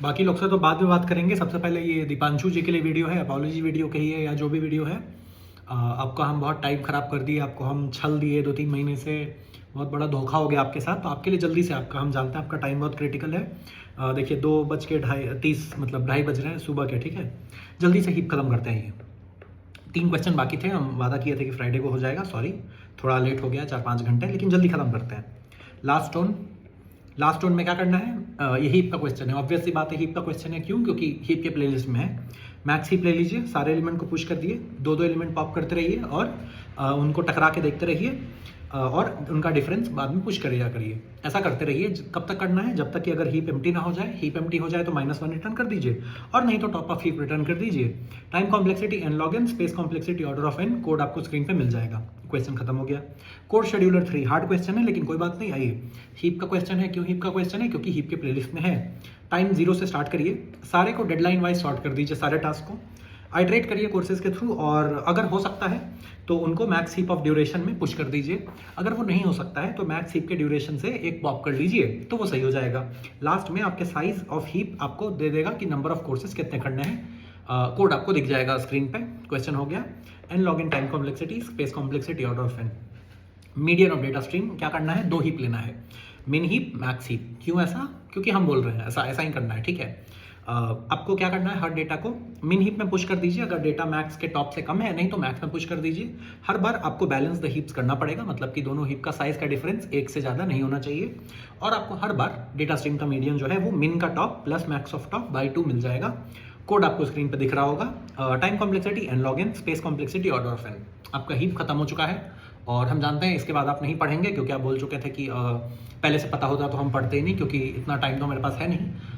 बाकी लोग से तो बाद में बात करेंगे। सबसे पहले ये दीपांशु जी के लिए वीडियो है, अपॉलॉजी वीडियो कही है या जो भी वीडियो है। आपका हम बहुत टाइम ख़राब कर दिए, आपको हम छल दिए 2-3 महीने से, बहुत बड़ा धोखा हो गया आपके साथ। तो आपके लिए जल्दी से आपका हम जानते हैं आपका टाइम बहुत क्रिटिकल है। देखिए 2:30 मतलब 2:30 बज रहे हैं सुबह के, ठीक है। जल्दी से हीप खत्म करते हैं। ये 3 क्वेश्चन बाकी थे, हम वादा किए थे कि फ्राइडे को हो जाएगा। सॉरी थोड़ा लेट हो गया 4-5 घंटे, लेकिन जल्दी खत्म करते हैं। लास्ट टोन में क्या करना है, ये हीप का क्वेश्चन है। ऑब्वियस सी बात है हीप का क्वेश्चन है, क्यों? क्योंकि हीप के प्लेलिस्ट में है। मैक्स हीप ले लीजिए, सारे एलिमेंट को पुश कर दिए, 2-2 एलिमेंट पॉप करते रहिए और उनको टकरा के देखते रहिए और उनका डिफरेंस बाद में पुश करिए करिए। ऐसा करते रहिए। कब तक करना है? जब तक कि अगर हीप एम्प्टी ना हो जाए। हीप एम्प्टी हो जाए तो -1 रिटर्न कर दीजिए, और नहीं तो टॉप ऑफ हीप रिटर्न कर दीजिए। Time complexity n log n, space complexity order of n। Code आपको स्क्रीन पे मिल जाएगा। क्वेश्चन खत्म हो गया। कोड शेड्यूलर 3 हार्ड क्वेश्चन है, लेकिन कोई बात नहीं। आइए, हीप का क्वेश्चन है। क्यों हीप का क्वेश्चन है? क्योंकि हीप के प्लेलिस्ट में है। टाइम 0 से स्टार्ट करिए, सारे को डेडलाइन वाइज सॉर्ट कर दीजिए, सारे टास्क को आइटरेट करिए कोर्सेज के थ्रू, और अगर हो सकता है तो उनको मैक्स हीप ऑफ ड्यूरेशन में पुश कर दीजिए। अगर वो नहीं हो सकता है तो मैक्स हीप के ड्यूरेशन से एक पॉप कर लीजिए, तो वो सही हो जाएगा। लास्ट में आपके साइज ऑफ हीप आपको दे देगा कि नंबर ऑफ कोर्सेज कितने करने हैं। कोड आपको दिख जाएगा स्क्रीन पे। क्वेश्चन हो गया। n log n, time complexity, space complexity, order of n। Median of data stream क्या करना है? 2 हीप लेना है, मिन हीप, मैक्स हीप। क्यों ऐसा? क्योंकि हम बोल रहे हैं ऐसा ऐसा ही करना है, ठीक है। आपको क्या करना है? हर डेटा को मिन हीप में पुश कर दीजिए, अगर डेटा मैक्स के टॉप से कम है, नहीं तो मैक्स में पुश कर दीजिए। हर बार आपको बैलेंस द हीप्स करना पड़ेगा, मतलब कि दोनों हीप का साइज का डिफरेंस 1 से ज़्यादा नहीं होना चाहिए। और आपको हर बार डेटा स्ट्रीम का मीडियन जो है वो मिन का top plus max of top by 2 मिल जाएगा। कोड आपको स्क्रीन पर दिख रहा होगा। Time complexity n log n, space complexity order of n। आपका हीप खत्म हो चुका है, और हम जानते हैं इसके बाद आप नहीं पढ़ेंगे, क्योंकि आप बोल चुके थे कि पहले से पता होता तो हम पढ़ते ही नहीं, क्योंकि इतना टाइम तो मेरे पास है नहीं।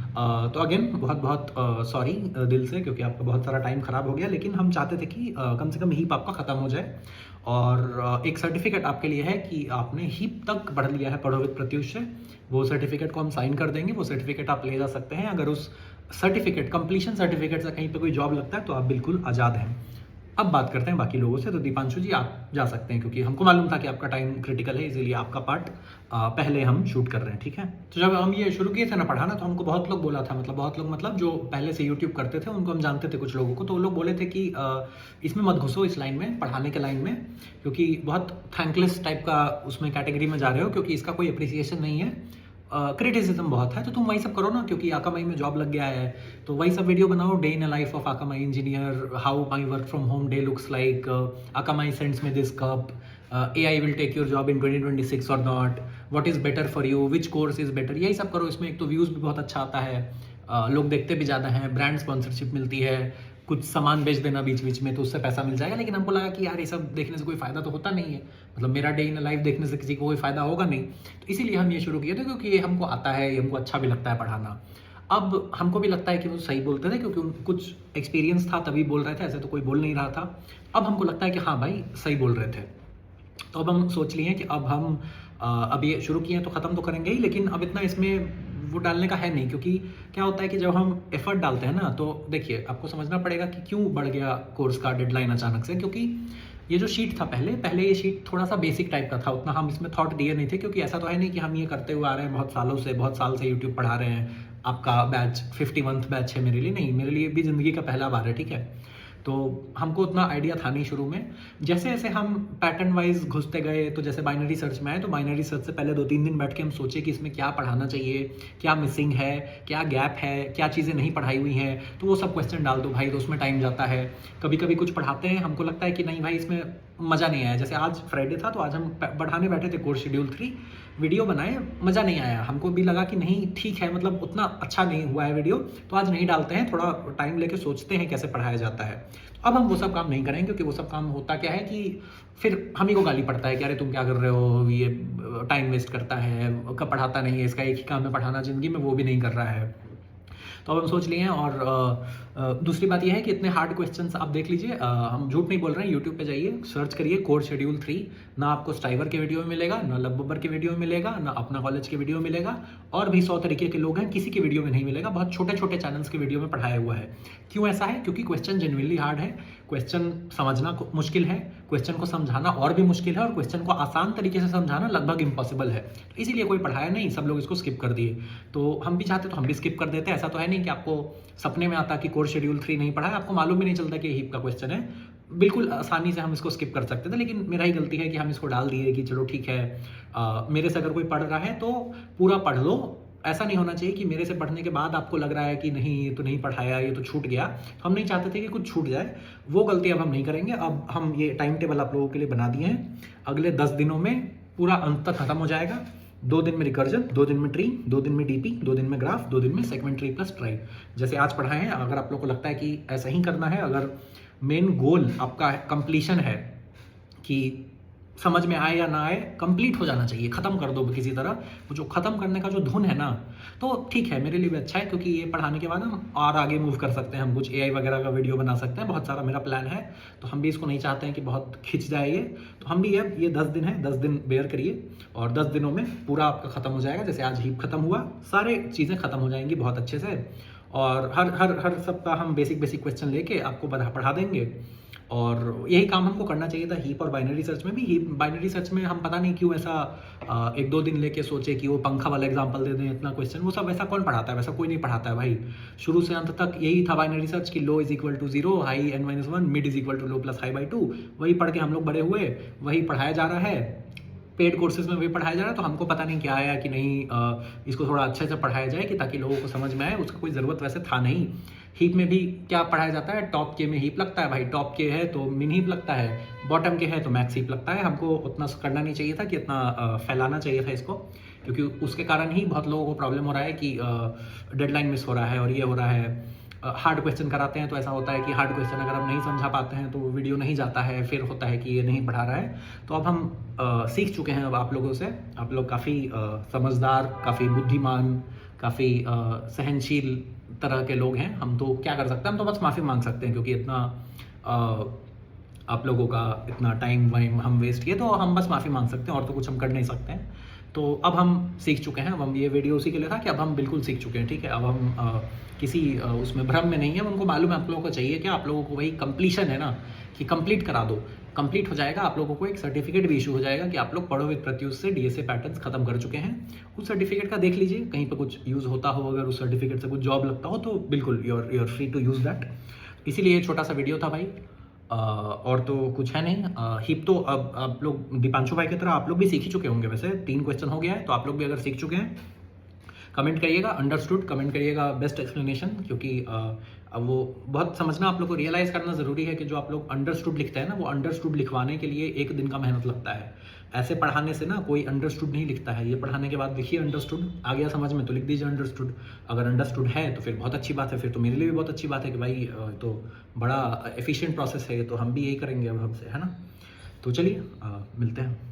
तो अगेन बहुत बहुत सॉरी दिल से, क्योंकि आपका बहुत सारा टाइम ख़राब हो गया, लेकिन हम चाहते थे कि कम से कम हीप आपका ख़त्म हो जाए। और एक सर्टिफिकेट आपके लिए है कि आपने हीप तक पढ़ लिया है पढ़ो विद प्रत्युष से। वो सर्टिफिकेट को हम साइन कर देंगे, वो सर्टिफिकेट आप ले जा सकते हैं। अगर उस सर्टिफिकेट, कंप्लीशन सर्टिफिकेट से कहीं पे कोई जॉब लगता है तो आप बिल्कुल आज़ाद हैं। अब बात करते हैं बाकी लोगों से। तो दीपांशु जी आप जा सकते हैं, क्योंकि हमको मालूम था कि आपका टाइम क्रिटिकल है, इसीलिए आपका पार्ट पहले हम शूट कर रहे हैं, ठीक है। तो जब हम ये शुरू किए थे ना पढ़ाना, तो हमको बहुत लोग बोला था, मतलब बहुत लोग मतलब जो पहले से यूट्यूब करते थे उनको हम जानते थे कुछ लोगों को, तो वो लोग बोले थे कि इसमें मत घुसो, इस लाइन में, पढ़ाने के लाइन में, क्योंकि बहुत थैंकलेस टाइप का उसमें कैटेगरी में जा रहे हो, क्योंकि इसका कोई अप्रिसिएशन नहीं है, क्रिटिसिज्म बहुत है। तो तुम वही सब करो ना, क्योंकि आकामाई में जॉब लग गया है, तो वही सब वीडियो बनाओ। Day in a life of Akamai engineer, how my work from home day looks like, Akamai sends me this cup, AI will take your job in 2026 और not, what is better for you, which course is better, यही सब करो। इसमें एक तो views भी बहुत अच्छा आता है, लोग देखते भी ज़्यादा हैं, ब्रांड स्पॉन्सरशिप मिलती है, कुछ सामान बेच देना बीच बीच में तो उससे पैसा मिल जाएगा। लेकिन हमको लगा कि यार ये सब देखने से कोई फ़ायदा तो होता नहीं है, मतलब मेरा डे इन लाइफ देखने से किसी को कोई फ़ायदा होगा नहीं। तो इसीलिए हम ये शुरू किए थे, क्योंकि ये हमको आता है, ये हमको अच्छा भी लगता है पढ़ाना। अब हमको भी लगता है कि वो सही बोलते थे, क्योंकि उनको कुछ एक्सपीरियंस था तभी बोल रहे थे, ऐसे तो कोई बोल नहीं रहा था। अब हमको लगता है कि हाँ भाई सही बोल रहे थे। तो अब हम सोच लिए कि अब हम अब ये शुरू किए हैं तो ख़त्म तो करेंगे ही, लेकिन अब इतना इसमें वो डालने का है नहीं। क्योंकि क्या होता है कि जब हम एफर्ट डालते हैं ना, तो देखिए आपको समझना पड़ेगा कि क्यों बढ़ गया कोर्स का डेडलाइन अचानक से। क्योंकि ये जो शीट था पहले ये शीट थोड़ा सा बेसिक टाइप का था, उतना हम इसमें थॉट दिए नहीं थे, क्योंकि ऐसा तो है नहीं कि हम ये करते हुए आ रहे हैं बहुत साल से यूट्यूब पढ़ा रहे हैं। आपका बैच 51th बैच है मेरे लिए, नहीं, मेरे लिए भी ज़िंदगी का पहला बार है, ठीक है। तो हमको उतना आइडिया था नहीं शुरू में। जैसे जैसे हम पैटर्न वाइज घुसते गए, तो जैसे बाइनरी सर्च में आए, तो बाइनरी सर्च से पहले 2-3 दिन बैठ के हम सोचे कि इसमें क्या पढ़ाना चाहिए, क्या मिसिंग है, क्या गैप है, क्या चीज़ें नहीं पढ़ाई हुई हैं। तो वो सब क्वेश्चन डाल दो भाई, तो उसमें टाइम जाता है। कभी कभी कुछ पढ़ाते हैं, हमको लगता है कि नहीं भाई इसमें मज़ा नहीं आया। जैसे आज फ्राइडे था, तो आज हम पढ़ाने बैठे थे कोर्स शेड्यूल 3, वीडियो बनाए, मज़ा नहीं आया। हमको भी लगा कि नहीं ठीक है, मतलब उतना अच्छा नहीं हुआ है वीडियो, तो आज नहीं डालते हैं, थोड़ा टाइम लेके सोचते हैं कैसे पढ़ाया जाता है। अब हम वो सब काम नहीं करेंगे, क्योंकि वो सब काम होता क्या है कि फिर हम ही को गाली पड़ता है कि अरे तुम क्या कर रहे हो, ये टाइम वेस्ट करता है, कब पढ़ाता नहीं है, इसका एक ही काम है पढ़ाना ज़िंदगी में, वो भी नहीं कर रहा है। तो अब हम सोच लिए हैं। और दूसरी बात यह है कि इतने हार्ड क्वेश्चंस आप देख लीजिए, हम झूठ नहीं बोल रहे हैं। यूट्यूब पे जाइए, सर्च करिए कोर्स शेड्यूल 3, ना आपको स्टाइवर के वीडियो में मिलेगा, ना लब बब्बर के वीडियो में मिलेगा, ना अपना कॉलेज के वीडियो में मिलेगा, और भी 100 तरीके के लोग हैं, किसी के वीडियो में नहीं मिलेगा। बहुत छोटे छोटे चैनल्स के वीडियो में पढ़ाया हुआ है। क्यों ऐसा है? क्योंकि क्वेश्चन जेन्युइनली हार्ड है, क्वेश्चन समझना मुश्किल है, क्वेश्चन को समझाना और भी मुश्किल है और क्वेश्चन को आसान तरीके से समझाना लगभग इम्पॉसिबल है। इसीलिए कोई पढ़ाया नहीं, सब लोग इसको स्किप कर दिए। तो हम भी चाहते तो हम भी स्किप कर देते। ऐसा तो है नहीं कि आपको सपने में आता कि कोर शेड्यूल 3 नहीं पढ़ा है, आपको मालूम भी नहीं चलता कि हीप का क्वेश्चन है। बिल्कुल आसानी से हम इसको स्किप कर सकते थे, लेकिन मेरा ही गलती है कि हम इसको डाल दिए कि चलो ठीक है, मेरे से अगर कोई पढ़ रहा है तो पूरा पढ़ लो। ऐसा नहीं होना चाहिए कि मेरे से पढ़ने के बाद आपको लग रहा है कि नहीं ये तो नहीं पढ़ाया, ये तो छूट गया। हम नहीं चाहते थे कि कुछ छूट जाए, वो गलती अब हम नहीं करेंगे। अब हम ये टाइम टेबल आप लोगों के लिए बना दिए हैं। अगले 10 दिनों में पूरा अंत तक खत्म हो जाएगा। 2 दिन में रिकर्जन, 2 दिन में ट्री, 2 दिन में डीपी, 2 दिन में ग्राफ, 2 दिन में सेगमेंट ट्री प्लस ट्राई। जैसे आज पढ़ाए हैं, अगर आप लोग को लगता है कि ऐसा ही करना है, अगर मेन गोल आपका कंप्लीशन है कि समझ में आए या ना आए, कंप्लीट हो जाना चाहिए, खत्म कर दो किसी तरह। वो जो खत्म करने का जो धुन है ना, तो ठीक है, मेरे लिए भी अच्छा है, क्योंकि ये पढ़ाने के बाद हम और आगे मूव कर सकते हैं। हम कुछ AI वगैरह का वीडियो बना सकते हैं, बहुत सारा मेरा प्लान है। तो हम भी इसको नहीं चाहते हैं कि बहुत खिंच जाए ये। तो हम भी अब ये 10 दिन है, 10 दिन बेयर करिए और 10 दिनों में पूरा आपका खत्म हो जाएगा। जैसे आज हीप खत्म हुआ, सारे चीज़ें खत्म हो जाएंगी बहुत अच्छे से। और हर सप्ताह हम बेसिक क्वेश्चन लेके आपको पढ़ा देंगे। और यही काम हमको करना चाहिए था हीप और बाइनरी सर्च में भी। हीप बाइनरी सर्च में हम पता नहीं क्यों ऐसा 1-2 दिन लेके सोचे कि वो पंखा वाला एग्जांपल दे दें, इतना क्वेश्चन। वो सब वैसा कौन पढ़ाता है? वैसा कोई नहीं पढ़ाता है भाई। शुरू से अंत तक यही था बाइनरी सर्च की low is equal to 0, high n-1, mid is equal to low plus high by 2। वही पढ़ के हम लोग बड़े हुए, वही पढ़ाया जा रहा है। पेड कोर्सेज में भी पढ़ाया जा रहा है। तो हमको पता नहीं क्या आया कि नहीं इसको थोड़ा अच्छे से पढ़ाया जाए कि ताकि लोगों को समझ में आए। उसका कोई ज़रूरत वैसे था नहीं। हीप में भी क्या पढ़ाया जाता है? टॉप के में हीप लगता है भाई, टॉप के है तो मिन हीप लगता है, बॉटम के है तो मैक्स हीप लगता है। हमको उतना करना नहीं चाहिए था कि इतना फैलाना चाहिए था इसको, क्योंकि उसके कारण ही बहुत लोगों को प्रॉब्लम हो रहा है कि डेडलाइन मिस हो रहा है और ये हो रहा है। हार्ड क्वेश्चन कराते हैं तो ऐसा होता है कि हार्ड क्वेश्चन अगर हम नहीं समझा पाते हैं तो वीडियो नहीं जाता है, फिर होता है कि ये नहीं पढ़ा रहा है। तो अब हम सीख चुके हैं अब आप लोगों से। आप लोग काफ़ी समझदार, काफ़ी बुद्धिमान, काफ़ी सहनशील तरह के लोग हैं। हम तो क्या कर सकते हैं, हम तो बस माफ़ी मांग सकते हैं, क्योंकि इतना आप लोगों का इतना टाइम वाइम हम वेस्ट किए, तो हम बस माफ़ी मांग सकते हैं, और तो कुछ हम कर नहीं सकते हैं। तो अब हम सीख चुके हैं। अब हम ये वीडियो उसी के लिए था कि अब हम बिल्कुल सीख चुके हैं, ठीक है। अब हम किसी उसमें भ्रम में नहीं है। उनको मालूम है आप लोगों को चाहिए क्या, आप लोगों को वही कंप्लीशन है ना, कि कंप्लीट करा दो। कंप्लीट हो जाएगा, आप लोगों को एक सर्टिफिकेट भी इशू हो जाएगा कि आप लोग पढ़ो विद प्रत्युष से DSA पैटर्न्स खत्म कर चुके हैं। उस सर्टिफिकेट का देख लीजिए, कहीं पर कुछ यूज़ होता हो, अगर उस सर्टिफिकेट से कुछ जॉब लगता हो तो बिल्कुल you are free to use that. इसीलिए ये छोटा सा वीडियो था भाई, और तो कुछ है नहीं। हीप तो अब आप लोग दीपांशु भाई की तरह आप लोग भी सीख ही चुके होंगे। वैसे 3 क्वेश्चन हो गया है, तो आप लोग भी अगर सीख चुके हैं, कमेंट करिएगा अंडरस्टूड, कमेंट करिएगा बेस्ट एक्सप्लेनेशन। क्योंकि अब वो बहुत समझना, आप लोग को रियलाइज़ करना ज़रूरी है कि जो आप लोग अंडरस्टूड लिखते हैं ना, वो अंडरस्टूड लिखवाने के लिए 1 दिन का मेहनत लगता है। ऐसे पढ़ाने से ना कोई अंडरस्टूड नहीं लिखता है। ये पढ़ाने के बाद लिखिए अंडरस्टूड, आ गया समझ में तो लिख दीजिए अंडरस्टूड। अगर अंडरस्टूड है तो फिर बहुत अच्छी बात है, फिर तो मेरे लिए भी बहुत अच्छी बात है कि भाई तो बड़ा एफिशिएंट प्रोसेस है ये, तो हम भी यही करेंगे अब हमसे, है ना। तो चलिए मिलते हैं।